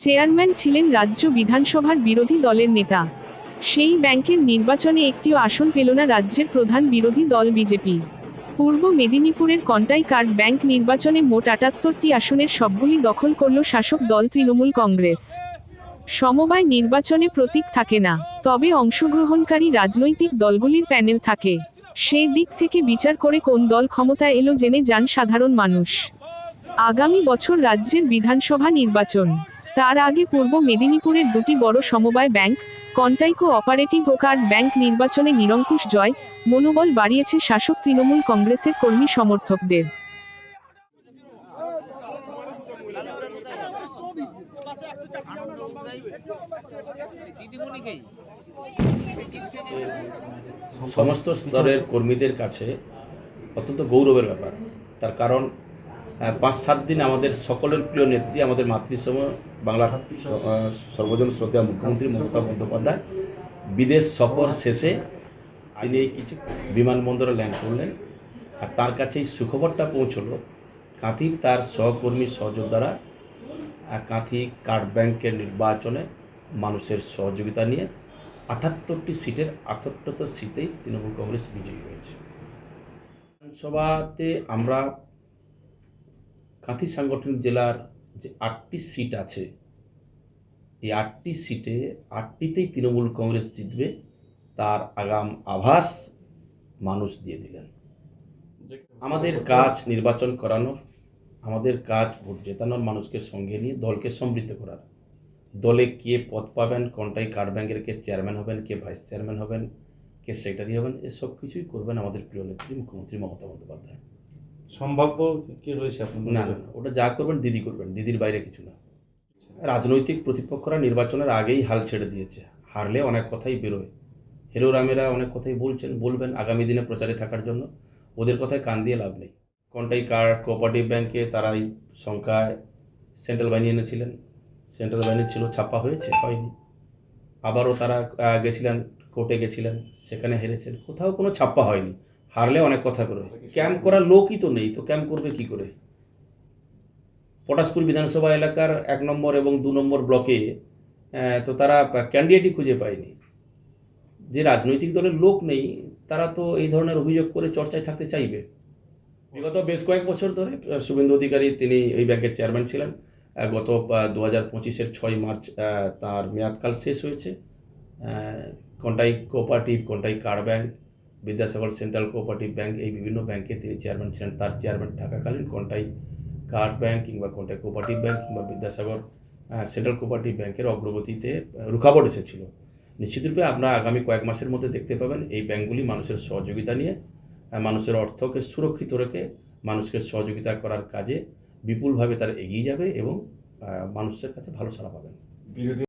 Chairman ছিলেন রাজ্য বিধানসভার বিরোধী দলের নেতা। সেই ব্যাংকের নির্বাচনে একটিও আসন পেল না রাজ্যের প্রধান বিরোধী দল বিজেপি। পূর্ব মেদিনীপুরের কন্টাই কার্ড ব্যাংক নির্বাচনে মোট ৭৮টি আসনের সবগুলি দখল করল শাসক দল তৃণমূল কংগ্রেস। সমবায় নির্বাচনে প্রতীক থাকে না, তবে অংশগ্রহণকারী রাজনৈতিক দলগুলির প্যানেল থাকে। সেই দিক থেকে বিচার করে কোন দল ক্ষমতায় এলো জেনে যান সাধারণ মানুষ। আগামী বছর রাজ্যের বিধানসভা নির্বাচন, তার আগে পূর্ব মেদিনীপুরের দুটি বড় সমবায় ব্যাংক কন্টাই কো-অপারেটিভ ও কার্ড ব্যাংক নির্বাচনে নিরঙ্কুশ জয় মনোবল বাড়িয়েছে শাসক তৃণমূল কংগ্রেসের কর্মী সমর্থকদের। সমস্ত স্তরের কর্মীদের কাছে অত্যন্ত গৌরবের ব্যাপার। তার কারণ ৫-৭ দিন আমাদের সকলের প্রিয় নেত্রী, আমাদের মাতৃসম বাংলার সর্বজন শ্রদ্ধেয় মুখ্যমন্ত্রী মমতা বন্দ্যোপাধ্যায় বিদেশ সফর শেষে তিনি কিছু বিমানবন্দরে ল্যান্ড করলেন। আর তার কাছে এই সুখবরটা পৌঁছলো, কাঁথির তার সহকর্মী সহযোদ্ধারা কাঁথি কার্ড ব্যাংকের নির্বাচনে মানুষের সহযোগিতা নিয়ে ৭৮টি সিটের ৭৮টা সিটেই তৃণমূল কংগ্রেস বিজয়ী হয়েছে। বিধানসভাতে আমরা কাঁথি সাংগঠনিক জেলার যে ৮টি সিট আছে, এই ৮টি সিটে ৮টিতেই তৃণমূল কংগ্রেস জিতবে, তার আগাম আভাস মানুষ দিয়ে দিলেন। আমাদের কাজ নির্বাচন করানোর, আমাদের কাজ ভোট জেতানোর, মানুষকে সঙ্গে নিয়ে দলকে সমৃদ্ধ করার। দলে কে পদ পাবেন, কন্টাই কার্ড ব্যাংকের কে চেয়ারম্যান হবেন, কে ভাইস চেয়ারম্যান হবেন, কে সেক্রেটারি হবেন, এসব কিছুই করবেন আমাদের প্রিয় নেত্রী মুখ্যমন্ত্রী মমতা বন্দ্যোপাধ্যায়। সম্ভাব্য কি রয়েছে আপনার? না, ওটা যা করবেন দিদি করবেন, দিদির বাইরে কিছু না। রাজনৈতিক প্রতিপক্ষরা নির্বাচনের আগেই হাল ছেড়ে দিয়েছে। হারলে অনেক কথাই বেরোয়, হেরো রামেরা অনেক কথাই বলবেন আগামী দিনে প্রচারে থাকার জন্য। ওদের কথায় কান দিয়ে লাভ নেই। কন্টাই কার্ড কোঅপারেটিভ ব্যাংকে তারা এই সংখ্যায় সেন্ট্রাল বাহিনী এনেছিলেন, সেন্ট্রাল বাহিনী ছিল, ছাপ্পা হয়নি। আবারও তারা গেছিলেন, কোর্টে গেছিলেন, সেখানে হেরেছেন, কোথাও কোনো ছাপ্পা হয়নি। হারলে অনেক কথা বেরোয়। ক্যাম্প করার লোকই তো নেই, তো ক্যাম্প করবে কি করে? পটাশপুর বিধানসভা এলাকার ১ নম্বর এবং ২ নম্বর ব্লকে তো তারা ক্যান্ডিডেটই খুঁজে পায়নি। যে রাজনৈতিক দলের লোক নেই, তারা তো এই ধরনের অভিযোগ করে চর্চায় থাকতে চাইবে। বিগত বেশ কয়েক বছর ধরে শুভেন্দু অধিকারী তিনি এই ব্যাংকের চেয়ারম্যান ছিলেন। গত ২০২৫-এর ৬ মার্চ তার মেয়াদকাল শেষ হয়েছে। Contai cooperative, Contai card bank, Vidyasagar central cooperative bank, এই বিভিন্ন ব্যাংকে তিনি চেয়ারম্যান ছিলেন। তার চেয়ারম্যান থাকাকালীন কন্টাই কার্ড ব্যাংক কিংবা কন্টাই কোঅপারেটিভ ব্যাংক কিংবা বিদ্যাসাগর সেন্ট্রাল কোঅপারেটিভ ব্যাংকের অগ্রগতিতে রুকাবট এসেছিল। নিশ্চিতরূপে আমরা আগামী কয়েক মাসের মধ্যে দেখতে পাবেন এই ব্যাংকগুলি মানুষের সহযোগিতা নিয়ে, মানুষের অর্থকে সুরক্ষিত রেখে মানুষকে সহযোগিতা করার কাজে বিপুলভাবে তারা এগিয়ে যাবে এবং মানুষের কাছে ভালো সাড়া পাবেন।